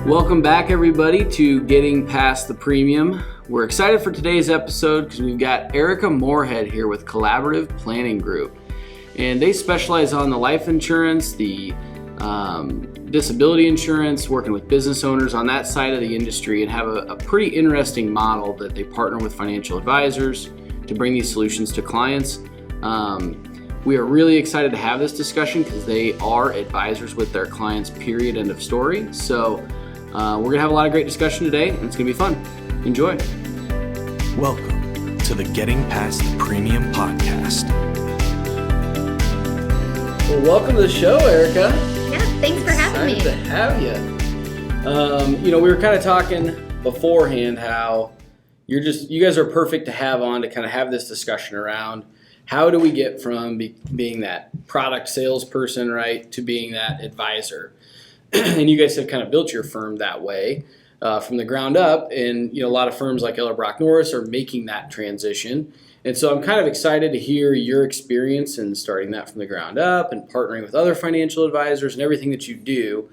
Welcome back, everybody, to Getting Past the Premium. We're excited for today's episode because we've got Eryka Morehead here with Collaborative Planning Group. And they specialize on the life insurance, the disability insurance, working with business owners on that side of the industry, and have a pretty interesting model that they partner with financial advisors to bring these solutions to clients. We are really excited to have this discussion because they are advisors with their clients, period, end of story. So we're going to have a lot of great discussion today, and it's going to be fun. Enjoy. Welcome to the Getting Past the Premium podcast. Well, welcome to the show, Eryka. Yeah, thanks for having me. Excited to have you. We were kind of talking beforehand how you guys are perfect to have on to kind of have this discussion around how do we get from being that product salesperson, right, to being that advisor. And you guys have kind of built your firm that way from the ground up. And, a lot of firms like Ellerbrock-Norris are making that transition. And so I'm kind of excited to hear your experience in starting that from the ground up and partnering with other financial advisors and everything that you do.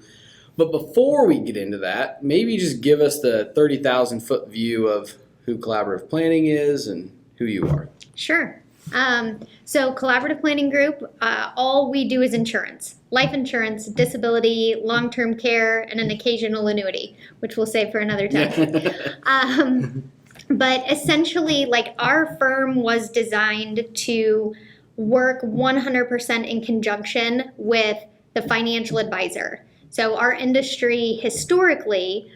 But before we get into that, maybe just give us the 30,000-foot view of who Collaborative Planning is and who you are. Sure. So Collaborative Planning Group, all we do is insurance, life insurance, disability, long-term care, and an occasional annuity, which we'll save for another time. But essentially, our firm was designed to work 100% in conjunction with the financial advisor. So our industry, historically,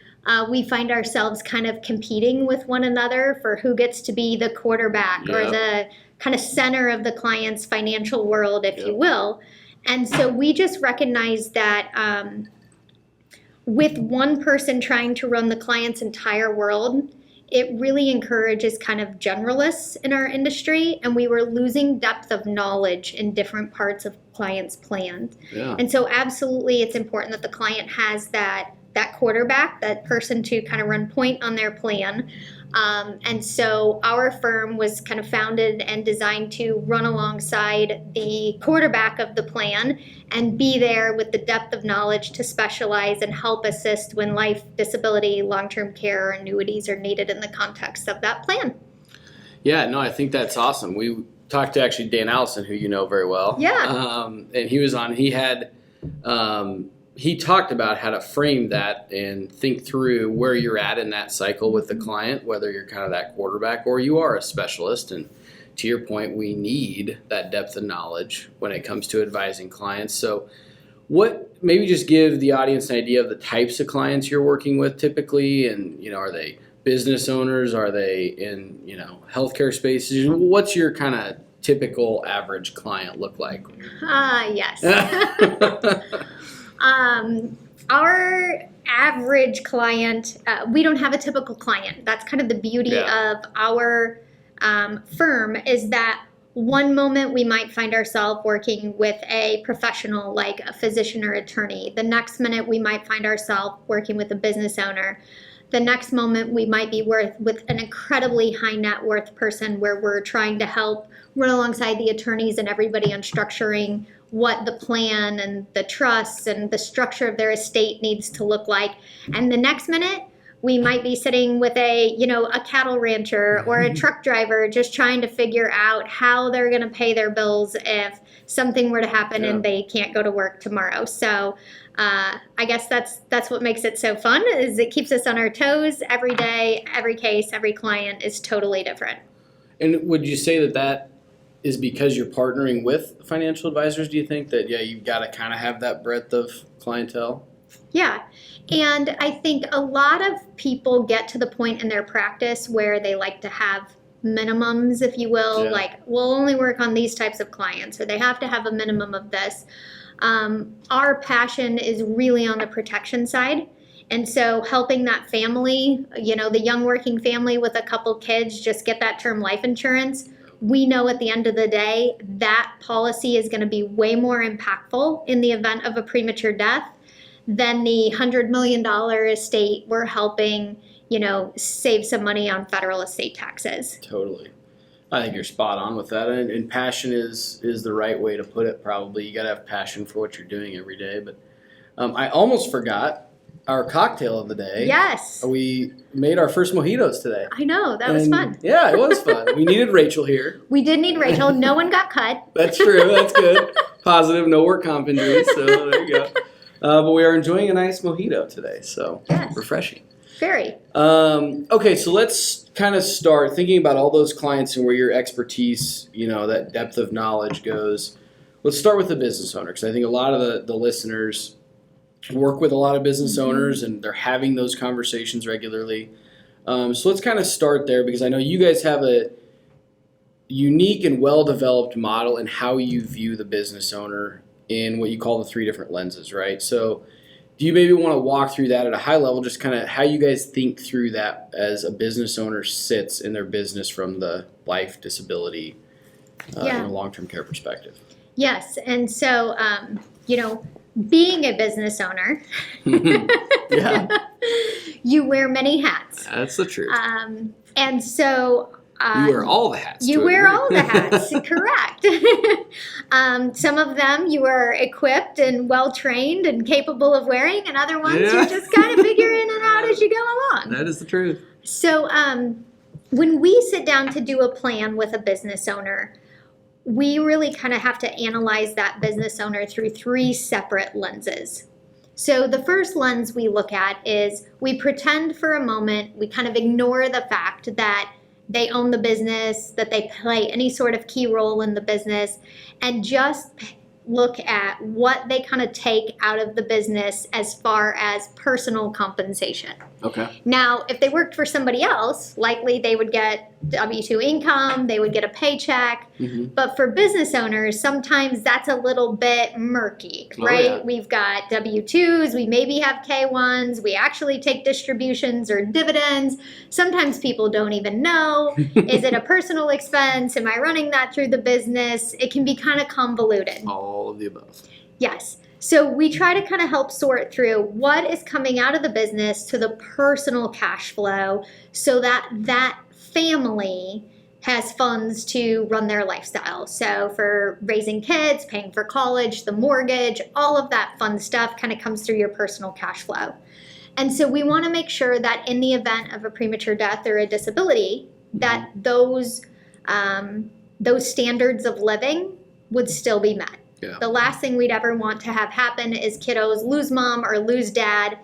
we find ourselves kind of competing with one another for who gets to be the quarterback or the kind of center of the client's financial world, if you will. And so we just recognize that with one person trying to run the client's entire world, it really encourages kind of generalists in our industry, and we were losing depth of knowledge in different parts of clients' plans. Yeah. And so absolutely it's important that the client has that quarterback, that person to kind of run point on their plan. And so our firm was kind of founded and designed to run alongside the quarterback of the plan and be there with the depth of knowledge to specialize and help assist when life, disability, long-term care, or annuities are needed in the context of that plan. Yeah, no, I think that's awesome. We talked to actually Dan Allison, who you know very well. Yeah. And he was on, he talked about how to frame that and think through where you're at in that cycle with the client, whether you're kind of that quarterback or you are a specialist. And to your point, we need that depth of knowledge when it comes to advising clients. So maybe just give the audience an idea of the types of clients you're working with typically, and, are they business owners? Are they in, healthcare spaces? What's your kind of typical average client look like? Yes. Our average client, we don't have a typical client. That's kind of the beauty of our firm, is that one moment we might find ourselves working with a professional like a physician or attorney. The next minute we might find ourselves working with a business owner. The next moment we might be with an incredibly high net worth person where we're trying to help run alongside the attorneys and everybody on structuring what the plan and the trusts and the structure of their estate needs to look like. And the next minute, we might be sitting with a cattle rancher or a truck driver just trying to figure out how they're going to pay their bills if something were to happen and they can't go to work tomorrow. So I guess that's what makes it so fun, is it keeps us on our toes every day. Every case, every client is totally different. And would you say that is because you're partnering with financial advisors? Do you think that, you've got to kind of have that breadth of clientele? Yeah. And I think a lot of people get to the point in their practice where they like to have minimums, if you will, like we'll only work on these types of clients, or they have to have a minimum of this. Our passion is really on the protection side. And so helping that family, the young working family with a couple kids, just get that term life insurance. We know at the end of the day, that policy is going to be way more impactful in the event of a premature death than the $100 million estate we're helping, save some money on federal estate taxes. Totally. I think you're spot on with that. And passion is the right way to put it, probably. You got to have passion for what you're doing every day. But I almost forgot our cocktail of the day. Yes. We made our first mojitos today. I know. That was And, fun. Yeah, it was fun. We needed Rachel here. We did need Rachel. No one got cut. That's true. That's good. Positive. No work comp injuries. So there you go. But we are enjoying a nice mojito today. So Yes. refreshing. Very. Okay, so let's kind of start thinking about all those clients and where your expertise, that depth of knowledge goes. Let's start with the business owner, because I think a lot of the listeners work with a lot of business owners and they're having those conversations regularly. So let's kind of start there, because I know you guys have a unique and well-developed model in how you view the business owner in what you call the 3 different lenses, right? So do you maybe want to walk through that at a high level, just kind of how you guys think through that as a business owner sits in their business from the life, disability, and long-term care perspective? Yes. And so, being a business owner, Yeah, you wear many hats. that's the truth. And so You wear all the hats. You to a wear degree. all the hats, correct. Some of them you are equipped and well-trained and capable of wearing, and other ones Yeah. you just kind of figure in and out as you go along. That is the truth. So when we sit down to do a plan with a business owner, we really kind of have to analyze that business owner through 3 separate lenses. So the first lens we look at is we pretend for a moment, we kind of ignore the fact that they own the business, that they play any sort of key role in the business, and just look at what they kind of take out of the business as far as personal compensation. Okay. Now, if they worked for somebody else, likely they would get W-2 income, they would get a paycheck. Mm-hmm. But for business owners, sometimes that's a little bit murky, Oh, right? yeah. We've got W-2s, we maybe have K-1s, we actually take distributions or dividends. Sometimes people don't even know. Is it a personal expense? Am I running that through the business? It can be kind of convoluted. All of the above. Yes. So we try to kind of help sort through what is coming out of the business to the personal cash flow so that that family has funds to run their lifestyle. So for raising kids, paying for college, the mortgage, all of that fun stuff kind of comes through your personal cash flow. And so we want to make sure that in the event of a premature death or a disability, that those standards of living would still be met. Yeah. The last thing we'd ever want to have happen is kiddos lose mom or lose dad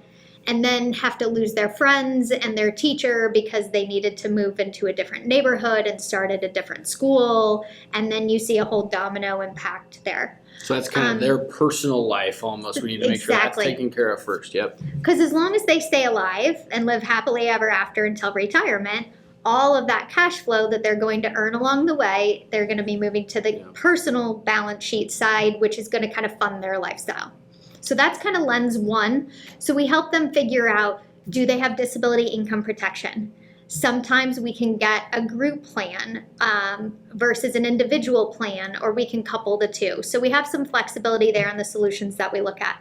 and then have to lose their friends and their teacher because they needed to move into a different neighborhood and start at a different school. And then you see a whole domino impact there. So that's kind of their personal life almost. We need to make sure that's taken care of first. Yep. Because as long as they stay alive and live happily ever after until retirement, all of that cash flow that they're going to earn along the way, they're going to be moving to the personal balance sheet side, which is going to kind of fund their lifestyle. So that's kind of lens 1. So we help them figure out, do they have disability income protection? Sometimes we can get a group plan versus an individual plan, or we can couple the 2. So we have some flexibility there in the solutions that we look at.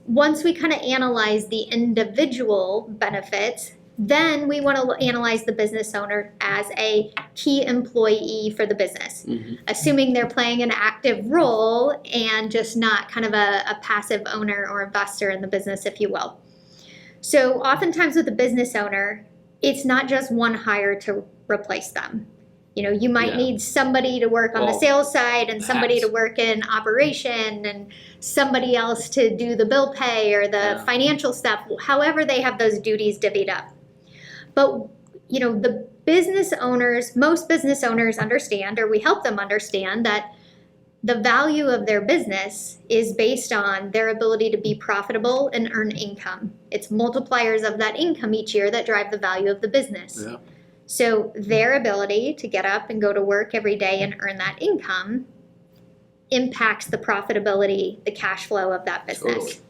Once we kind of analyze the individual benefits, then we want to analyze the business owner as a key employee for the business, assuming they're playing an active role and just not kind of a passive owner or investor in the business, if you will. So oftentimes with a business owner, it's not just one hire to replace them. You might need somebody to work on the sales side and somebody to work in operation and somebody else to do the bill pay or the financial stuff, however they have those duties divvied up. But, the business owners, most business owners understand, or we help them understand, that the value of their business is based on their ability to be profitable and earn income. It's multipliers of that income each year that drive the value of the business. Yeah. So their ability to get up and go to work every day and earn that income impacts the profitability, the cash flow of that business. Totally.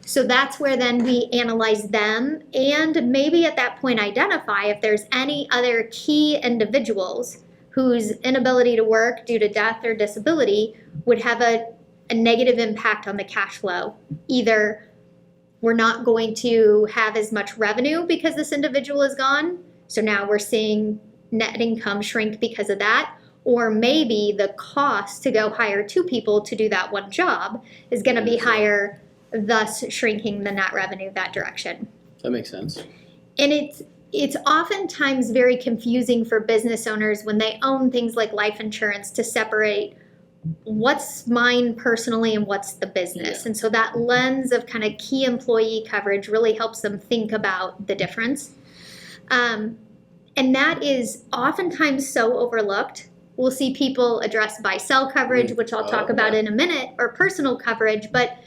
So that's where then we analyze them and maybe at that point identify if there's any other key individuals whose inability to work due to death or disability would have a negative impact on the cash flow. Either we're not going to have as much revenue because this individual is gone, so now we're seeing net income shrink because of that, or maybe the cost to go hire 2 people to do that one job is going to be higher thus shrinking the net revenue that direction. That makes sense. And it's oftentimes very confusing for business owners when they own things like life insurance to separate what's mine personally and what's the business. Yeah. And so that lens of kind of key employee coverage really helps them think about the difference. And that is oftentimes so overlooked. We'll see people address buy-sell coverage, which I'll talk about in a minute, or personal coverage, but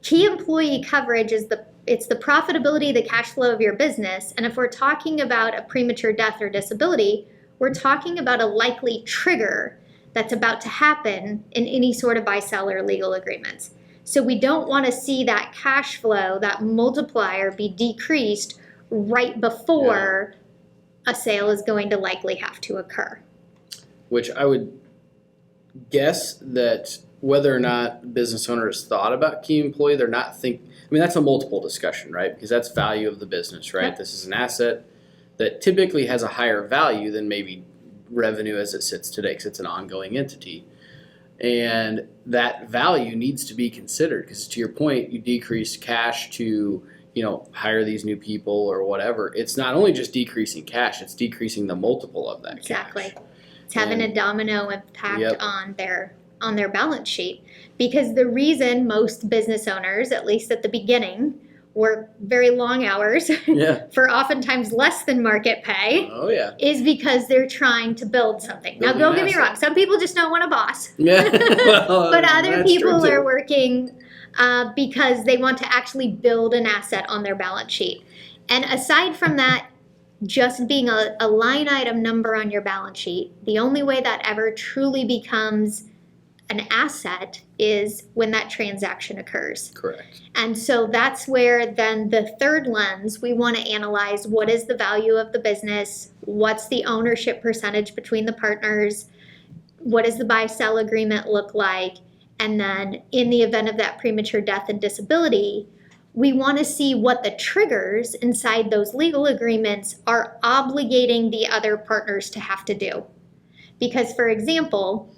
key employee coverage is it's the profitability, the cash flow of your business. And if we're talking about a premature death or disability, we're talking about a likely trigger that's about to happen in any sort of buy-sell or legal agreements. So we don't want to see that cash flow, that multiplier, be decreased right before a sale is going to likely have to occur. Which I would guess that whether or not business owners thought about key employee, they're not that's a multiple discussion, right? Because that's value of the business, right? Yep. This is an asset that typically has a higher value than maybe revenue as it sits today, because it's an ongoing entity. And that value needs to be considered, because to your point, you decrease cash to, hire these new people or whatever. It's not only just decreasing cash, it's decreasing the multiple of that Exactly. cash. It's having a domino impact on their balance sheet. Because the reason most business owners, at least at the beginning, work very long hours for oftentimes less than market pay is because they're trying to build something. Now, don't get me wrong. Some people just don't want a boss. But other people are working because they want to actually build an asset on their balance sheet. And aside from that, just being a line item number on your balance sheet, the only way that ever truly becomes an asset is when that transaction occurs. Correct. And so that's where then the third lens, we want to analyze what is the value of the business, what's the ownership percentage between the partners, what does the buy-sell agreement look like, and then in the event of that premature death and disability, we want to see what the triggers inside those legal agreements are obligating the other partners to have to do. Because, for example,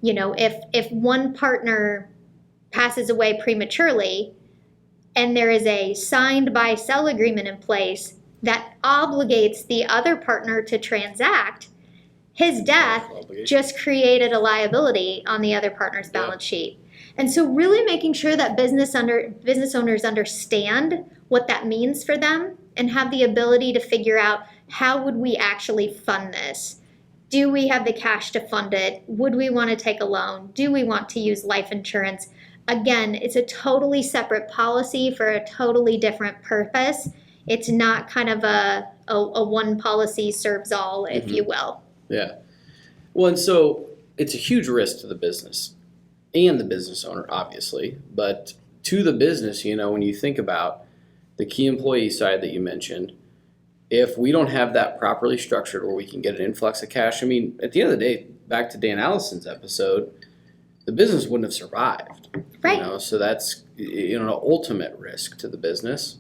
if one partner passes away prematurely and there is a signed buy-sell agreement in place that obligates the other partner to transact, his death just created a liability on the other partner's balance sheet. And so really making sure that business owners understand what that means for them and have the ability to figure out how would we actually fund this. Do we have the cash to fund it? Would we want to take a loan? Do we want to use life insurance? Again, it's a totally separate policy for a totally different purpose. It's not kind of a one policy serves all, if you will. Yeah. Well, and so it's a huge risk to the business and the business owner, obviously. But to the business, when you think about the key employee side that you mentioned, if we don't have that properly structured where we can get an influx of cash, at the end of the day, back to Dan Allison's episode, the business wouldn't have survived. Right. So that's an ultimate risk to the business.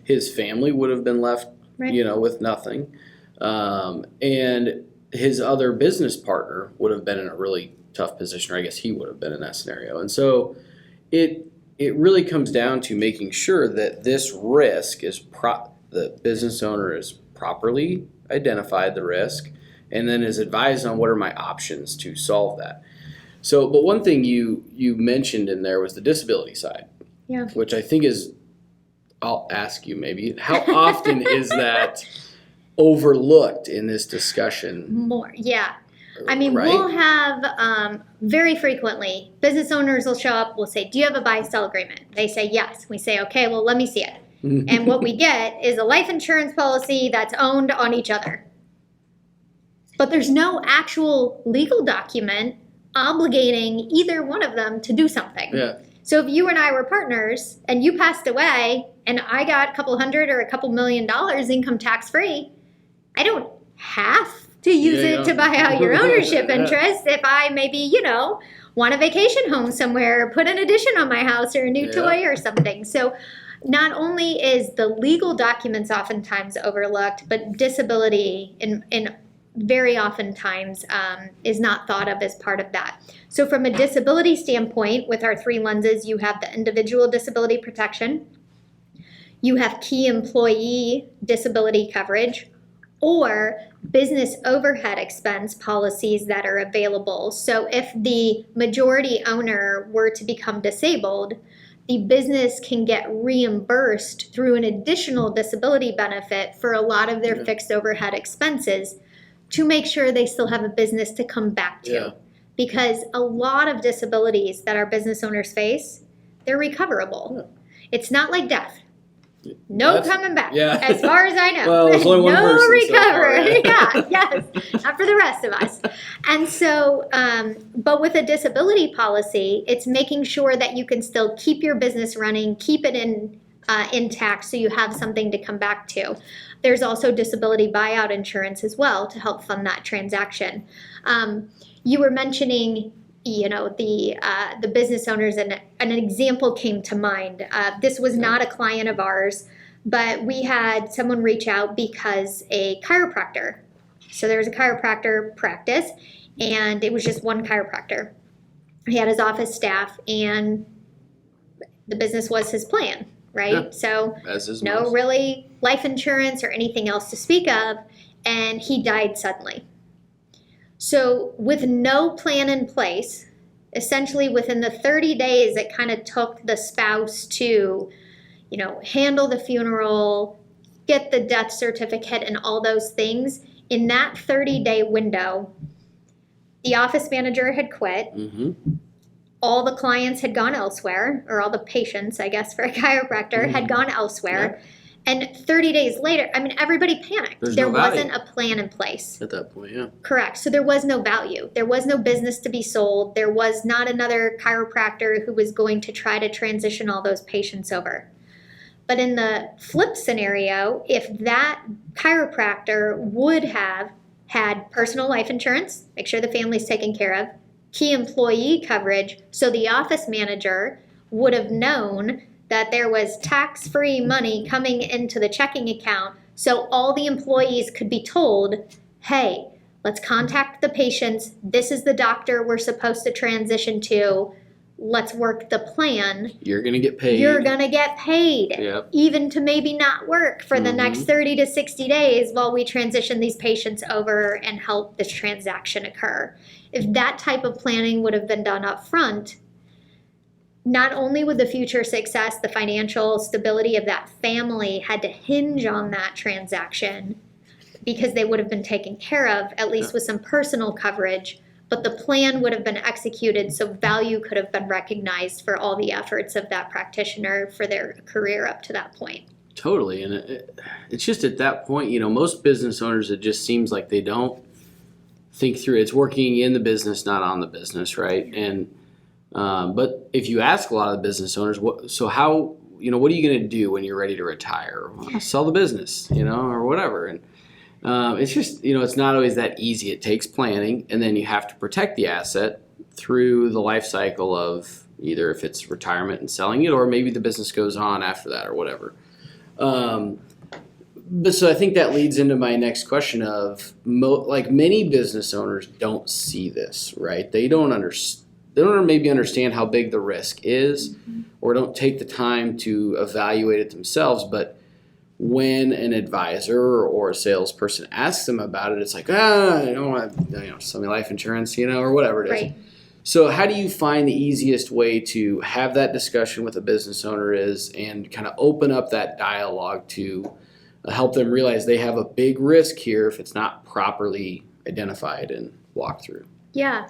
His family would have been left, with nothing. And his other business partner would have been in a really tough position, or I guess he would have been in that scenario. And so it really comes down to making sure that this risk is the business owner is properly identified the risk and then is advised on what are my options to solve that. So, but one thing you mentioned in there was the disability side, which I think I'll ask you maybe, how often is that overlooked in this discussion? More, yeah. Right? We'll have very frequently, business owners will show up, we'll say, do you have a buy-sell agreement? They say yes. We say, okay, well, let me see it. And what we get is a life insurance policy that's owned on each other. But there's no actual legal document obligating either one of them to do something. Yeah. So if you and I were partners and you passed away and I got a couple $100,000 or a couple $1 million income tax free, I don't have to use it to buy out your ownership interest if I maybe, want a vacation home somewhere or put an addition on my house or a new toy or something. So not only is the legal documents oftentimes overlooked, but disability in very oftentimes is not thought of as part of that. So from a disability standpoint, with our 3 lenses, you have the individual disability protection, you have key employee disability coverage, or business overhead expense policies that are available. So if the majority owner were to become disabled, the business can get reimbursed through an additional disability benefit for a lot of their fixed overhead expenses to make sure they still have a business to come back to. Yeah. Because a lot of disabilities that our business owners face, they're recoverable. It's not like death. No That's- coming back, yeah. as far as I know. Well, there's only one no person so far, recovery. yeah. Yes, not for the rest of us. And so, but with a disability policy, it's making sure that you can still keep your business running, keep it intact, so you have something to come back to. There's also disability buyout insurance as well to help fund that transaction. You were mentioning, the business owners, and an example came to mind. This was not a client of ours, but we had someone reach out because a chiropractor. So there was a chiropractor practice, and it was just one chiropractor. He had his office staff, and the business was his plan, right? Yeah. So As is no most. really life insurance or anything else to speak of, and he died suddenly. So with no plan in place, essentially within the 30 days it kind of took the spouse to, handle the funeral, get the death certificate and all those things. In that 30-day window, the office manager had quit. Mm-hmm. All the clients had gone elsewhere, or all the patients, I guess, for a chiropractor had gone elsewhere. And 30 days later, everybody panicked. There's there no value. wasn't a plan in place. At that point, yeah. Correct. So there was no value. There was no business to be sold. There was not another chiropractor who was going to try to transition all those patients over. But in the flip scenario, if that chiropractor would have had personal life insurance, make sure the family's taken care of, key employee coverage, so the office manager would have known that there was tax-free money coming into the checking account, so all the employees could be told, hey, let's contact the patients. This is the doctor we're supposed to transition to. Let's work the plan. You're going to get paid. You're going to get paid, Yep. even to maybe not work for the next 30 to 60 days while we transition these patients over and help this transaction occur. If that type of planning would have been done up front, not only would the future success, the financial stability of that family had to hinge on that transaction because they would have been taken care of, at least with some personal coverage, but the plan would have been executed so value could have been recognized for all the efforts of that practitioner for their career up to that point. Totally. And it's just at that point, most business owners, it just seems like they don't think through. It's working in the business, not on the business, right? And but if you ask a lot of the business owners, what are you going to do when you're ready to retire? Well, sell the business, or whatever. And it's just, it's not always that easy. It takes planning, and then you have to protect the asset through the life cycle of either if it's retirement and selling it, or maybe the business goes on after that or whatever. But so I think that leads into my next question of many business owners don't see this, right? They don't maybe understand how big the risk is, or don't take the time to evaluate it themselves. But when an advisor or a salesperson asks them about it, it's like, I don't want to, sell me life insurance, or whatever it is. Right. So how do you find the easiest way to have that discussion with a business owner and kind of open up that dialogue to help them realize they have a big risk here if it's not properly identified and walked through? Yeah.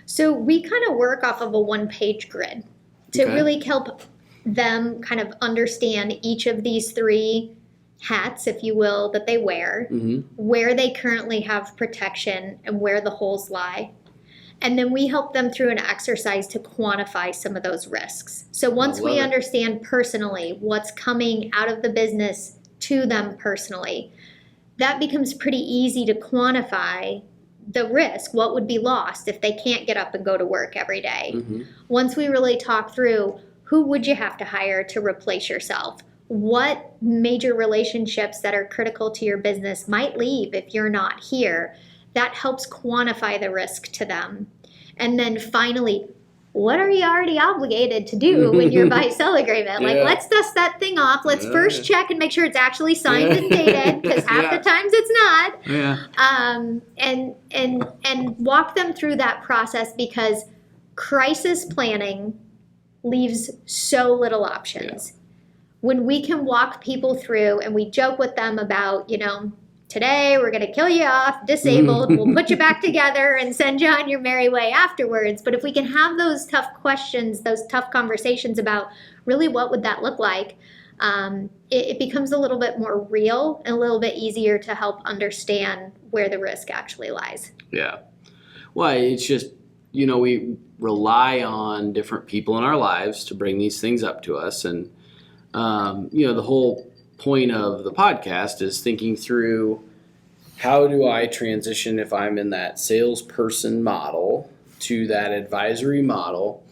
So we kind of work off of a one-page grid to really help them kind of understand each of these 3 hats, if you will, that they wear, where they currently have protection and where the holes lie. And then we help them through an exercise to quantify some of those risks. So once we understand personally what's coming out of the business to them personally, that becomes pretty easy to quantify the risk, what would be lost if they can't get up and go to work every day. Once we really talk through, who would you have to hire to replace yourself? what major relationships that are critical to your business might leave if you're not here. That helps quantify the risk to them. And then finally, what are you already obligated to do when your buy-sell agreement? Like, let's dust that thing off. Let's first check and make sure it's actually signed and dated, because half the times it's not. And walk them through that process, because crisis planning leaves so little options. When we can walk people through and we joke with them about, today we're going to kill you off, disabled, we'll put you back together and send you on your merry way afterwards. But if we can have those tough questions, those tough conversations about really what would that look like, it becomes a little bit more real and a little bit easier to help understand where the risk actually lies. Yeah. Well, it's just, we rely on different people in our lives to bring these things up to us. And, the whole point of the podcast is thinking through, how do I transition if I'm in that salesperson model to that advisory model?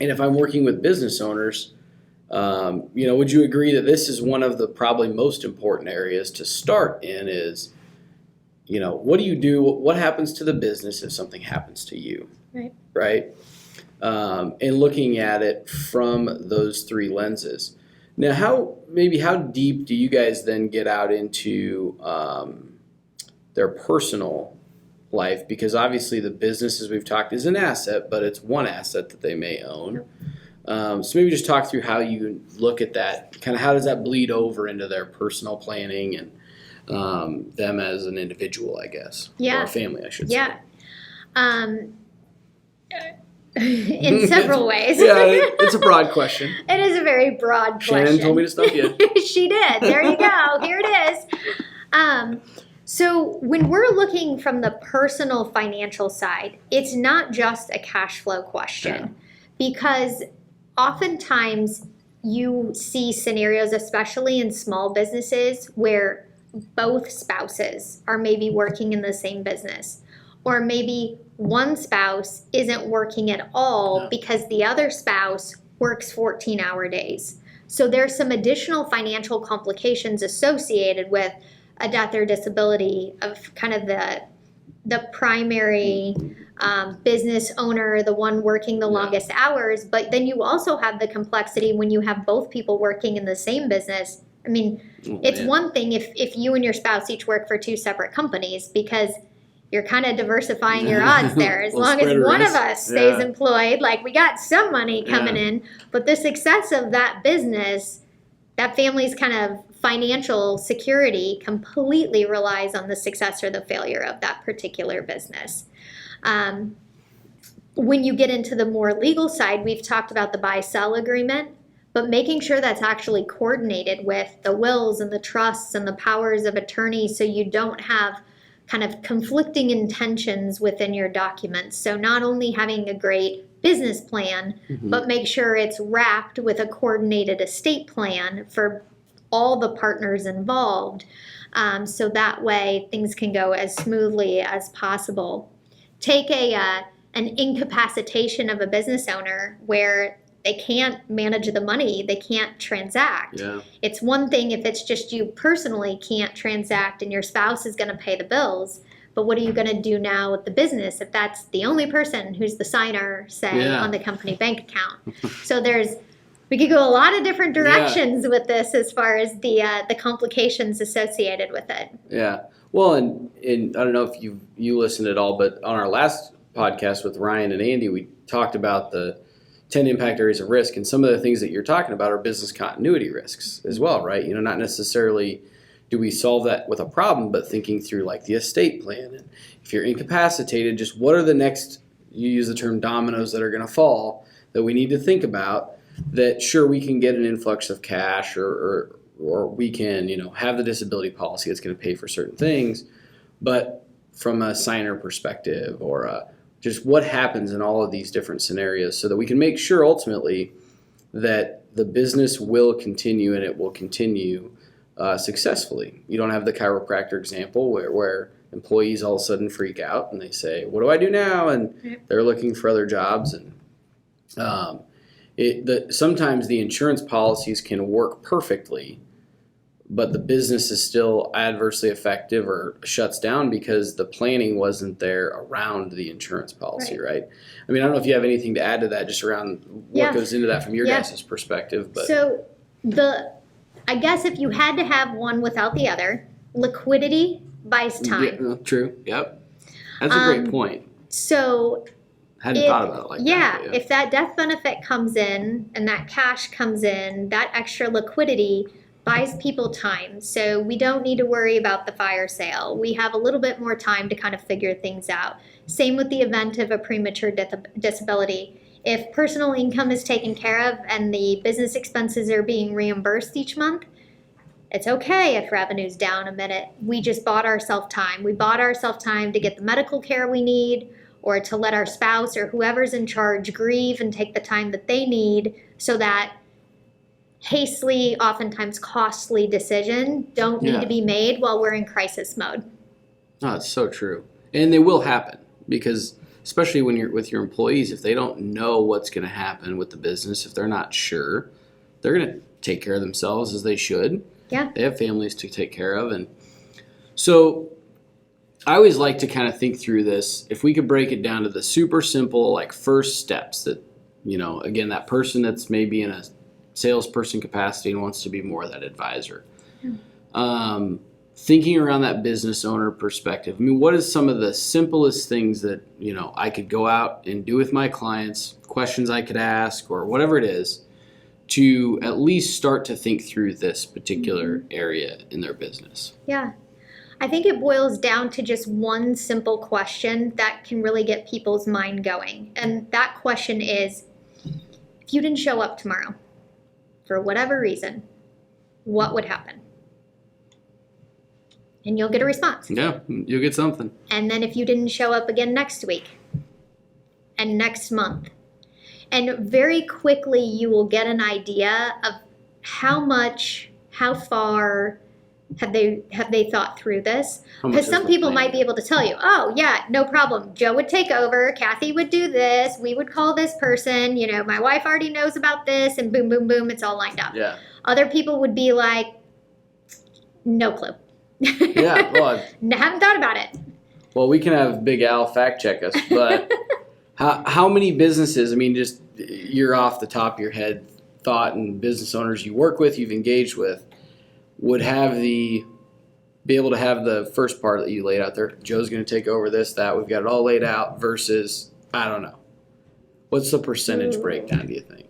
And if I'm working with business owners, would you agree that this is one of the probably most important areas to start in is, what do you do? What happens to the business if something happens to you? Right? And looking at it from those three lenses. Now, how deep do you guys then get out into their personal life? Because obviously the business, as we've talked, is an asset, but it's one asset that they may own. So maybe just talk through how you look at that. Kind of how does that bleed over into their personal planning and them as an individual, I guess. Or a family, I should say. In several ways. It's a broad question. It is a very broad question. Shannon told me to stop you. She did. There you go. Here it is. So when we're looking from the personal financial side, it's not just a cash flow question, because oftentimes you see scenarios, especially in small businesses, where both spouses are maybe working in the same business, or maybe one spouse isn't working at all because the other spouse works 14-hour days. So there's some additional financial complications associated with a death or disability of kind of the primary business owner, the one working the longest hours. But then you also have the complexity when you have both people working in the same business. I mean, it's one thing if you and your spouse each work for two separate companies, because you're kind of diversifying your odds there. As long as one of us stays employed, like we got some money coming in, but the success of that business, that family's kind of financial security completely relies on the success or the failure of that particular business. When you get into the more legal side, we've talked about the buy-sell agreement, but making sure that's actually coordinated with the wills and the trusts and the powers of attorney, so you don't have kind of conflicting intentions within your documents. So not only having a great business plan, but make sure it's wrapped with a coordinated estate plan for all the partners involved. So that way things can go as smoothly as possible. Take an incapacitation of a business owner where they can't manage the money, they can't transact. It's one thing if it's just you personally can't transact and your spouse is going to pay the bills, but what are you going to do now with the business if that's the only person who's the signer, say, on the company bank account? So we could go a lot of different directions with this as far as the complications associated with it. Yeah. Well, and I don't know if you listened at all, but on our last podcast with Ryan and Andy, we talked about the 10 impact areas of risk, and some of the things that you're talking about are business continuity risks as well, right? Not necessarily do we solve that with a problem, but thinking through like the estate plan. And if you're incapacitated, just what are the next, you use the term dominoes that are going to fall that we need to think about, that sure we can get an influx of cash or we can, have the disability policy that's going to pay for certain things, but from a signer perspective or just what happens in all of these different scenarios so that we can make sure ultimately that the business will continue and it will continue successfully. You don't have the chiropractor example where employees all of a sudden freak out and they say, what do I do now? And they're looking for other jobs. And sometimes the insurance policies can work perfectly, but the business is still adversely effective or shuts down because the planning wasn't there around the insurance policy, right? I mean, I don't know if you have anything to add to that, just around what goes into that from your guys' perspective. But so I guess if you had to have one without the other, liquidity buys time. Yeah, true. Yep. That's a great point. So hadn't thought about it like that. Yeah, if that death benefit comes in and that cash comes in, that extra liquidity buys people time. So we don't need to worry about the fire sale. We have a little bit more time to kind of figure things out. Same with the event of a premature disability. If personal income is taken care of and the business expenses are being reimbursed each month, it's okay if revenue's down a minute. We just bought ourselves time. We bought ourselves time to get the medical care we need, or to let our spouse or whoever's in charge grieve and take the time that they need, so that hastily, oftentimes costly decision don't need to be made while we're in crisis mode. Oh, it's so true. And they will happen, because especially when you're with your employees, if they don't know what's going to happen with the business, if they're not sure, they're going to take care of themselves as they should. Yeah. They have families to take care of. And so I always like to kind of think through this. If we could break it down to the super simple, like first steps that, again, that person that's maybe in a salesperson capacity and wants to be more of that advisor. Thinking around that business owner perspective. I mean, what is some of the simplest things that, I could go out and do with my clients, questions I could ask, or whatever it is, to at least start to think through this particular area in their business? Yeah. I think it boils down to just one simple question that can really get people's mind going. And that question is, if you didn't show up tomorrow, for whatever reason, what would happen? And you'll get a response. Yeah, you'll get something. And then if you didn't show up again next week and next month, and very quickly you will get an idea of how far have they thought through this? Because some people might be able to tell you, oh yeah, no problem. Joe would take over, Kathy would do this, we would call this person, my wife already knows about this, and boom, boom, boom, it's all lined up. Yeah. Other people would be like, no clue. Yeah, well, haven't thought about it. Well, we can have Big Al fact check us, but how many businesses, I mean, just you're off the top of your head thought, and business owners you work with, you've engaged with, would be able to have the first part that you laid out there, Joe's going to take over this, that, we've got it all laid out, versus, I don't know. What's the percentage breakdown, do you think?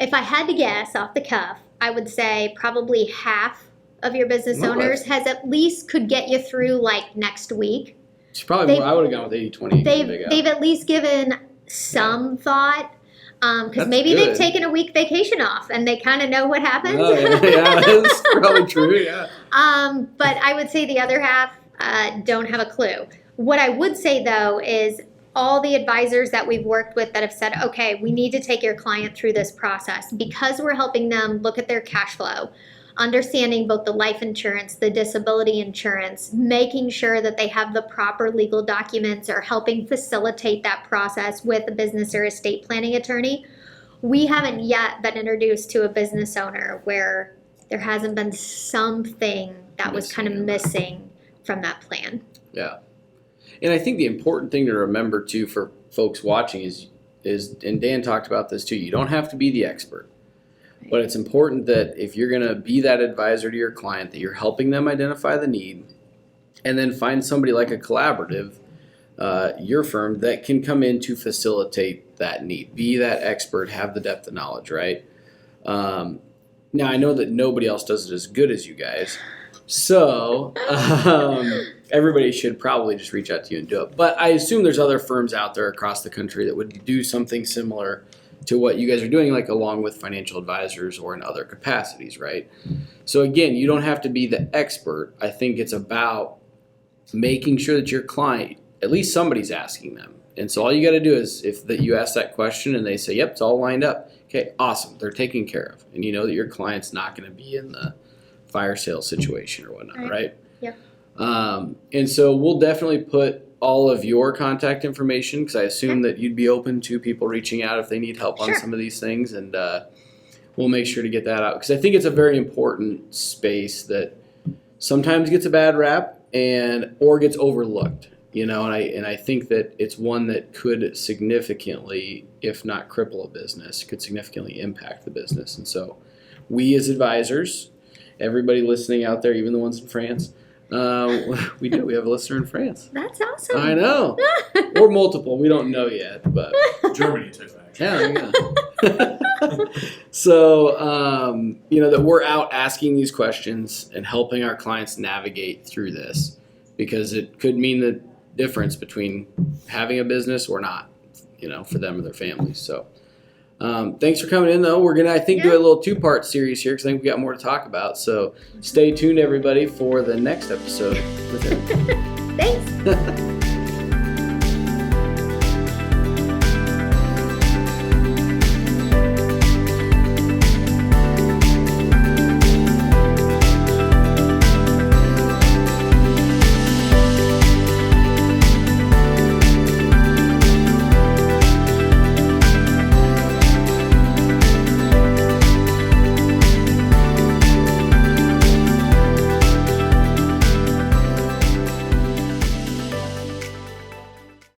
If I had to guess off the cuff, I would say probably half of your business owners has at least could get you through like next week. It's probably more. I would have gone with 80-20. They've at least given some thought, because maybe they've taken a week vacation off and they kind of know what happens. Oh, yeah, that's probably true. Yeah. But I would say the other half don't have a clue. What I would say though is all the advisors that we've worked with that have said, okay, we need to take your client through this process because we're helping them look at their cash flow, understanding both the life insurance, the disability insurance, making sure that they have the proper legal documents, or helping facilitate that process with a business or estate planning attorney. We haven't yet been introduced to a business owner where there hasn't been something that was kind of missing from that plan. Yeah. And I think the important thing to remember too for folks watching is, and Dan talked about this too, you don't have to be the expert. But it's important that if you're going to be that advisor to your client, that you're helping them identify the need, and then find somebody like a collaborative, your firm, that can come in to facilitate that need. Be that expert, have the depth of knowledge, right? Now, I know that nobody else does it as good as you guys, so everybody should probably just reach out to you and do it. But I assume there's other firms out there across the country that would do something similar to what you guys are doing, like along with financial advisors or in other capacities, right? So again, you don't have to be the expert. I think it's about making sure that your client, at least somebody's asking them. And so all you got to do is, if that you ask that question and they say, yep, it's all lined up. Okay, awesome. They're taken care of. And you know that your client's not going to be in the fire sale situation or whatnot, right? Yep. And so we'll definitely put all of your contact information because I assume that you'd be open to people reaching out if they need help on Sure. some of these things, and we'll make sure to get that out because I think it's a very important space that sometimes gets a bad rap or gets overlooked. And I think that it's one that could significantly, if not cripple a business, could significantly impact the business. And so we as advisors, everybody listening out there, even the ones in France, we have a listener in France. That's awesome. I know. Or multiple. We don't know yet, but Germany took that. yeah. So, that we're out asking these questions and helping our clients navigate through this because it could mean the difference between having a business or not, for them or their families. So, thanks for coming in, though. We're going to, I think, do a little 2-part series here because I think we got more to talk about. So stay tuned, everybody, for the next episode with him. Thanks.